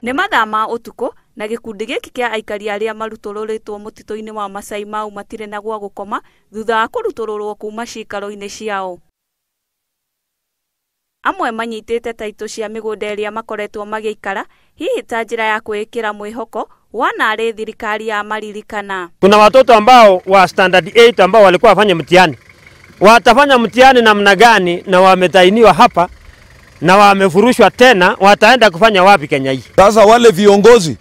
Nĩ mathaa ma ũtukũ na gĩkundi gĩkĩ kĩa aikari arĩa marutũrũrĩtwo mũtitũ-inĩ wa Masai Mau matirĩ na gwa gũkoma thutha wa kũrutũrũrwo kuma cikaro-inĩ ciao. Amwe manyitĩte taitũ cia mĩgũnda ĩrĩa makoretwo magĩikara hihi ta njĩra ya kwĩkĩra mwĩhoko wanarĩ thirikari ya maririkana. Kuna watoto ambao wa standard 8 ambao walikuwa wafanye mtihani. Watafanya mtihani namna gani na wametainiwa hapa na wamefurushwa tena, wataenda kufanya wapi Kenya hii? Sasa wale viongozi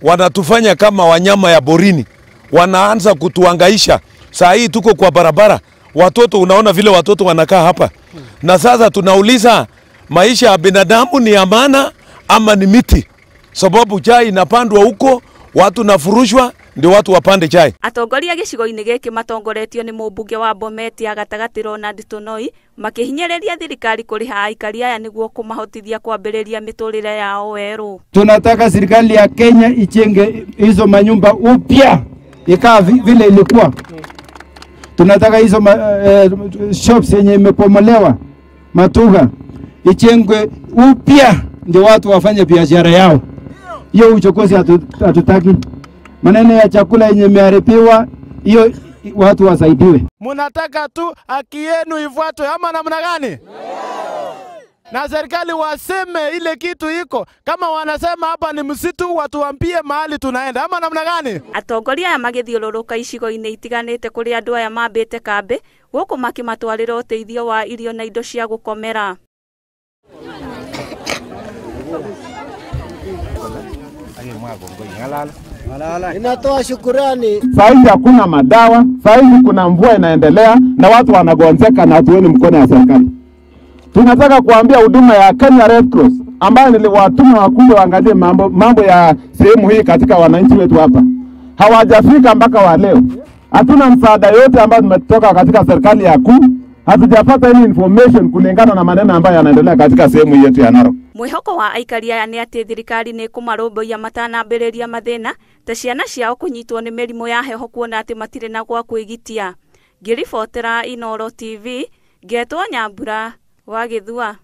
wanatufanya kama wanyama ya borini. Wanaanza kutuangaisha. Saa hii tuko kwa barabara. Watoto, unaona vile watoto wanakaa hapa. Na sasa tunauliza, maisha ya binadamu ni amana ama ni miti? Sababu chai inapandwa huko, watu nafurushwa, ndio watu wapande chai. Atongoria gĩcigo-inĩ gĩkĩ matongoretio nĩ mũmbunge wa Bomet ya gatagatĩ Ronald Tonoi makĩhinyĩrĩria thirikari kũrĩha aikari aya nĩguo kũmahotithia kwambĩrĩria mĩtũrĩre yao werũ. Tunataka serikali ya Kenya ichenge hizo manyumba upya ikaa vile ilikuwa. Tunataka hizo shops yenye imepomolewa Matuga ichengwe upya ndio watu wafanye biashara yao. Hiyo uchokozi hatutaki. Maneno ya chakula yenye imeharibiwa hiyo watu wasaidiwe. Munataka tu haki yenu ifuatwe ama namna gani? Na serikali waseme ile kitu iko. Kama wanasema hapa ni msitu, watuambie mahali tunaenda ama namna gani? Atongoria aya magĩthiũrũrũka icigo-inĩ itiganĩte kũrĩ andũ aya mambĩte kambĩ gũkũ makĩmatwarĩra ũteithio wa irio na indo cia gũkomera. Inatoa shukurani. Saizi hakuna madawa, saizi kuna mvua inaendelea na watu wanagonjeka na hatuoni mkono ya serikali. Tunataka kuambia huduma ya Kenya Red Cross ambayo niliwatuma wakuja waangalie mambo ya sehemu hii katika wananchi wetu hapa. Hawajafika mpaka wa leo. Hatuna msaada yote ambao tumetoka katika serikali ya kuu. Hatujapata any information kulingana na maneno ambayo yanaendelea katika sehemu yetu ya Narok. Mwĩhoko wa aikari aya nĩ atĩ thirikari nĩ kũmarũmbũiya matanambĩrĩria mathĩna ta ciana ciao kũnyitwo nĩ mĩrimũ ya heho kuona atĩ matirĩ na gwa kwĩgitia. Ngĩribotera Inooro TV, ngetwo Nyambura wa Gĩthua.